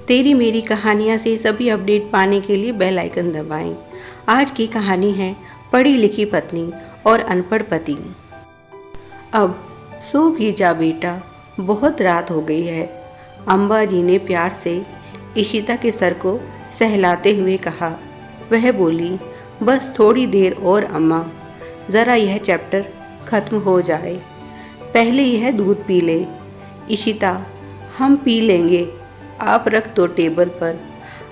तेरी मेरी कहानियाँ से सभी अपडेट पाने के लिए बेल आइकन दबाएं। आज की कहानी है पढ़ी लिखी पत्नी और अनपढ़ पति। अब सो भी जा बेटा, बहुत रात हो गई है। अम्बा जी ने प्यार से इशिता के सर को सहलाते हुए कहा। वह बोली, बस थोड़ी देर और अम्मा, ज़रा यह चैप्टर ख़त्म हो जाए। पहले यह दूध पी ले। इशिता, हम पी लेंगे, आप रख दो टेबल पर।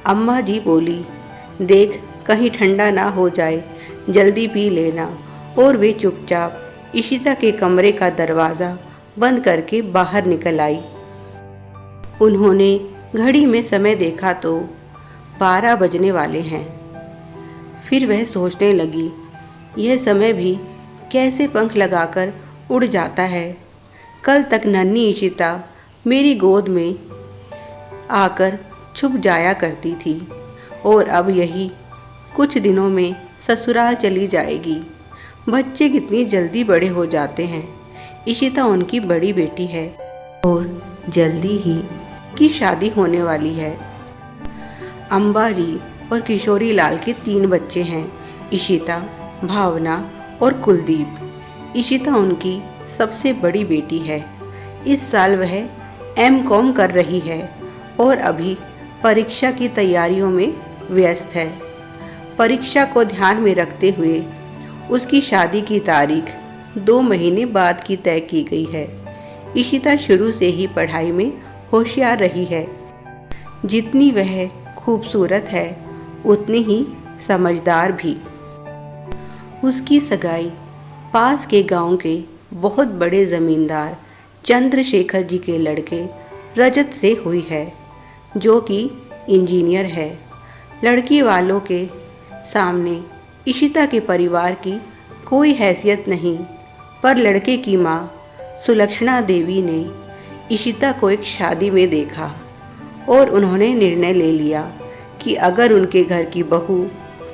अम्मा जी बोली, देख कहीं ठंडा ना हो जाए, जल्दी पी लेना। और वे चुपचाप इशिता के कमरे का दरवाज़ा बंद करके बाहर निकल आई। उन्होंने घड़ी में समय देखा तो 12 बजने वाले हैं। फिर वह सोचने लगी, यह समय भी कैसे पंख लगाकर उड़ जाता है। कल तक नन्ही इशिता मेरी गोद में आकर छुप जाया करती थी और अब यही कुछ दिनों में ससुराल चली जाएगी। बच्चे कितनी जल्दी बड़े हो जाते हैं। इशिता उनकी बड़ी बेटी है और जल्दी ही की शादी होने वाली है। अम्बा जी और किशोरी लाल के 3 बच्चे हैं, इशिता, भावना और कुलदीप। इशिता उनकी सबसे बड़ी बेटी है। इस साल वह M.Com कर रही है और अभी परीक्षा की तैयारियों में व्यस्त है। परीक्षा को ध्यान में रखते हुए उसकी शादी की तारीख 2 महीने बाद की तय की गई है। इशिता शुरू से ही पढ़ाई में होशियार रही है। जितनी वह खूबसूरत है उतनी ही समझदार भी। उसकी सगाई पास के गांव के बहुत बड़े जमींदार चंद्रशेखर जी के लड़के रजत से हुई है, जो कि इंजीनियर है। लड़की वालों के सामने इशिता के परिवार की कोई हैसियत नहीं, पर लड़के की माँ सुलक्षणा देवी ने इशिता को एक शादी में देखा और उन्होंने निर्णय ले लिया कि अगर उनके घर की बहू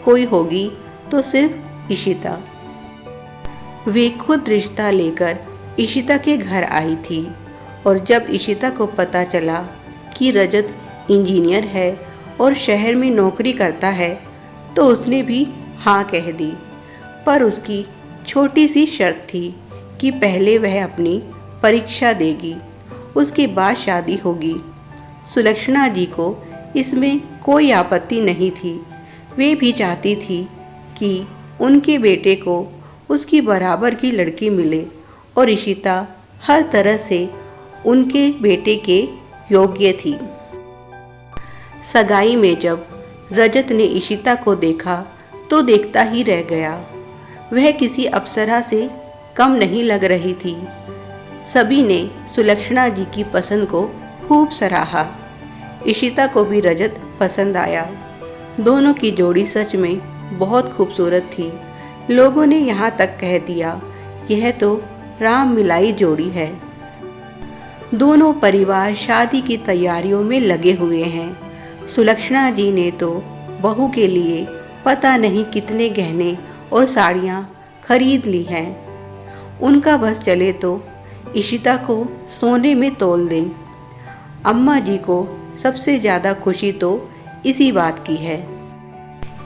कोई होगी तो सिर्फ इशिता। वे खुद रिश्ता लेकर इशिता के घर आई थी और जब इशिता को पता चला कि रजत इंजीनियर है और शहर में नौकरी करता है तो उसने भी हाँ कह दी। पर उसकी छोटी सी शर्त थी कि पहले वह अपनी परीक्षा देगी, उसके बाद शादी होगी। सुलक्षणा जी को इसमें कोई आपत्ति नहीं थी। वे भी चाहती थी कि उनके बेटे को उसकी बराबर की लड़की मिले और इशिता हर तरह से उनके बेटे के योग्य थी। सगाई में जब रजत ने इशिता को देखा तो देखता ही रह गया। वह किसी अप्सरा से कम नहीं लग रही थी। सभी ने सुलक्षणा जी की पसंद को खूब सराहा। इशिता को भी रजत पसंद आया। दोनों की जोड़ी सच में बहुत खूबसूरत थी। लोगों ने यहाँ तक कह दिया, यह तो राम मिलाई जोड़ी है। दोनों परिवार शादी की तैयारियों में लगे हुए हैं। सुलक्षणा जी ने तो बहू के लिए पता नहीं कितने गहने और साड़ियाँ खरीद ली हैं। उनका बस चले तो इशिता को सोने में तोल दें। अम्मा जी को सबसे ज़्यादा खुशी तो इसी बात की है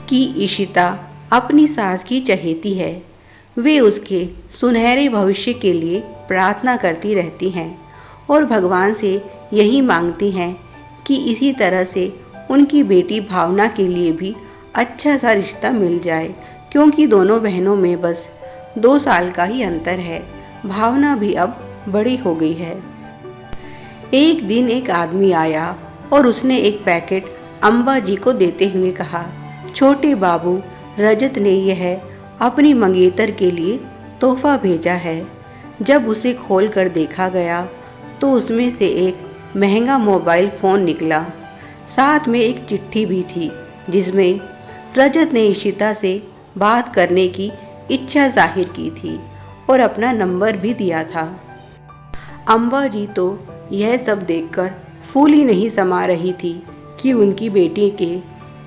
कि इशिता अपनी सास की चहेती है। वे उसके सुनहरे भविष्य के लिए प्रार्थना करती रहती हैं और भगवान से यही मांगती हैं कि इसी तरह से उनकी बेटी भावना के लिए भी अच्छा सा रिश्ता मिल जाए, क्योंकि दोनों बहनों में बस 2 साल का ही अंतर है। भावना भी अब बड़ी हो गई है। एक दिन एक आदमी आया और उसने एक पैकेट अम्बा जी को देते हुए कहा, छोटे बाबू, रजत ने यह अपनी मंगेतर के लिए तोहफा भेजा है। जब उसे खोल कर देखा गया तो उसमें से एक महंगा मोबाइल फ़ोन निकला। साथ में एक चिट्ठी भी थी जिसमें रजत ने इशिता से बात करने की इच्छा जाहिर की थी और अपना नंबर भी दिया था। अम्बा जी तो यह सब देखकर फूल ही नहीं समा रही थी कि उनकी बेटी के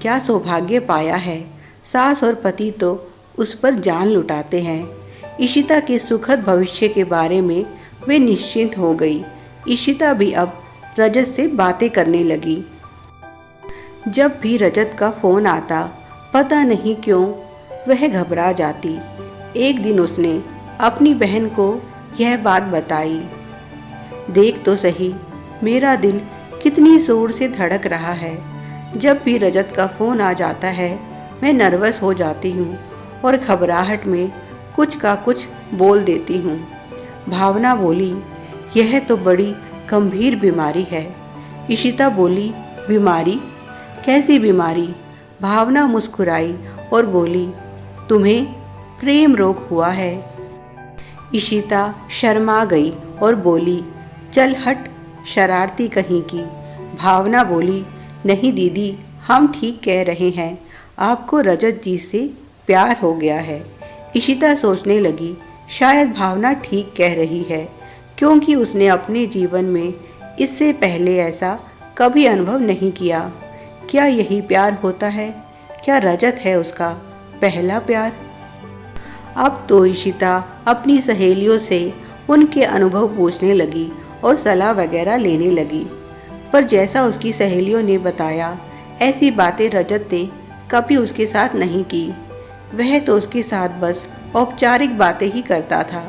क्या सौभाग्य पाया है। सास और पति तो उस पर जान लुटाते हैं। इशिता के सुखद भविष्य के बारे में वे निश्चिंत हो गई। इशिता भी अब रजत से बातें करने लगी। जब भी रजत का फ़ोन आता पता नहीं क्यों वह घबरा जाती। एक दिन उसने अपनी बहन को यह बात बताई। देख तो सही, मेरा दिल कितनी जोर से धड़क रहा है। जब भी रजत का फ़ोन आ जाता है मैं नर्वस हो जाती हूँ और घबराहट में कुछ का कुछ बोल देती हूँ। भावना बोली, यह तो बड़ी गंभीर बीमारी है। इशिता बोली, बीमारी? कैसी बीमारी? भावना मुस्कुराई और बोली, तुम्हें प्रेम रोग हुआ है। इशिता शर्मा गई और बोली, चल हट, शरारती कहीं की। भावना बोली, नहीं दीदी, हम ठीक कह रहे हैं, आपको रजत जी से प्यार हो गया है। इशिता सोचने लगी, शायद भावना ठीक कह रही है, क्योंकि उसने अपने जीवन में इससे पहले ऐसा कभी अनुभव नहीं किया। क्या यही प्यार होता है? क्या रजत है उसका पहला प्यार? अब तो इशिता अपनी सहेलियों से उनके अनुभव पूछने लगी और सलाह वगैरह लेने लगी। पर जैसा उसकी सहेलियों ने बताया, ऐसी बातें रजत ने कभी उसके साथ नहीं की। वह तो उसके साथ बस औपचारिक बातें ही करता था।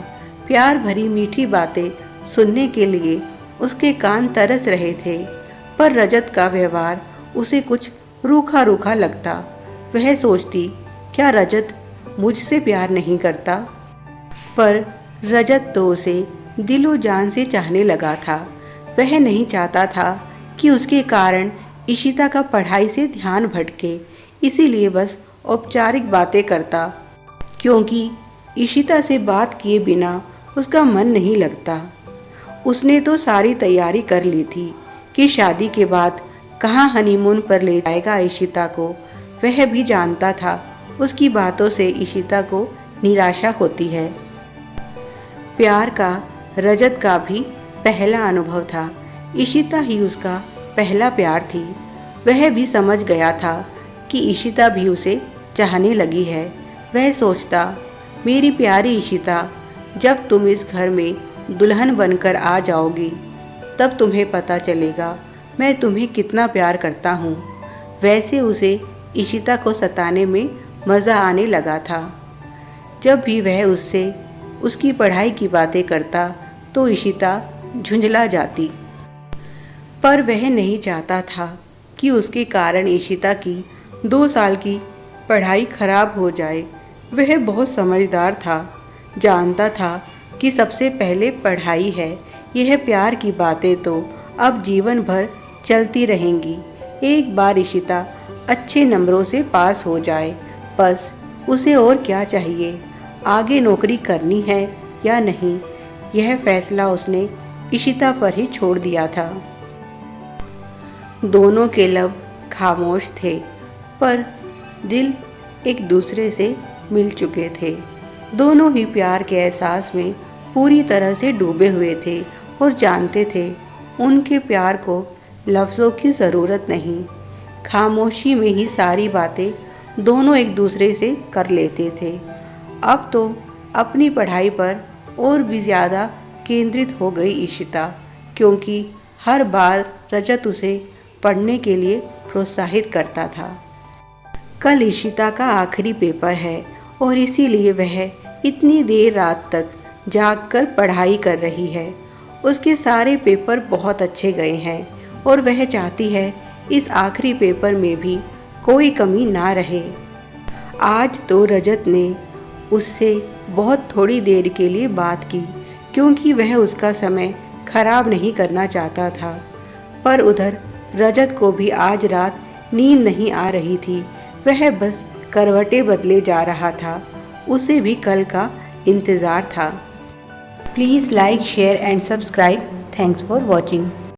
प्यार भरी मीठी बातें सुनने के लिए उसके कान तरस रहे थे। पर रजत का व्यवहार उसे कुछ रूखा रूखा लगता। वह सोचती, क्या रजत मुझसे प्यार नहीं करता? पर रजत तो उसे दिलो जान से चाहने लगा था। वह नहीं चाहता था कि उसके कारण इशिता का पढ़ाई से ध्यान भटके, इसीलिए बस औपचारिक बातें करता, क्योंकि इशिता से बात किए बिना उसका मन नहीं लगता। उसने तो सारी तैयारी कर ली थी कि शादी के बाद कहाँ हनीमून पर ले जाएगा इशिता को। वह भी जानता था उसकी बातों से इशिता को निराशा होती है। प्यार का रजत का भी पहला अनुभव था। इशिता ही उसका पहला प्यार थी। वह भी समझ गया था कि इशिता भी उसे चाहने लगी है। वह सोचता, मेरी प्यारी इशिता, जब तुम इस घर में दुल्हन बनकर आ जाओगी तब तुम्हें पता चलेगा मैं तुम्हें कितना प्यार करता हूँ। वैसे उसे इशिता को सताने में मज़ा आने लगा था। जब भी वह उससे उसकी पढ़ाई की बातें करता तो इशिता झुंझला जाती। पर वह नहीं चाहता था कि उसके कारण इशिता की 2 साल की पढ़ाई खराब हो जाए। वह बहुत समझदार था, जानता था कि सबसे पहले पढ़ाई है। यह प्यार की बातें तो अब जीवन भर चलती रहेंगी। एक बार इशिता अच्छे नंबरों से पास हो जाए, बस उसे और क्या चाहिए। आगे नौकरी करनी है या नहीं, यह फैसला उसने इशिता पर ही छोड़ दिया था। दोनों के लब खामोश थे, पर दिल एक दूसरे से मिल चुके थे। दोनों ही प्यार के एहसास में पूरी तरह से डूबे हुए थे और जानते थे उनके प्यार को लफ्ज़ों की ज़रूरत नहीं। खामोशी में ही सारी बातें दोनों एक दूसरे से कर लेते थे। अब तो अपनी पढ़ाई पर और भी ज़्यादा केंद्रित हो गई इशिता, क्योंकि हर बार रजत उसे पढ़ने के लिए प्रोत्साहित करता था। कल इशिता का आखिरी पेपर है और इसीलिए वह इतनी देर रात तक जागकर पढ़ाई कर रही है। उसके सारे पेपर बहुत अच्छे गए हैं और वह चाहती है इस आखिरी पेपर में भी कोई कमी ना रहे। आज तो रजत ने उससे बहुत थोड़ी देर के लिए बात की, क्योंकि वह उसका समय खराब नहीं करना चाहता था। पर उधर रजत को भी आज रात नींद नहीं आ रही थी। वह बस करवटें बदले जा रहा था। उसे भी कल का इंतज़ार था। Please like, share and subscribe. Thanks for watching.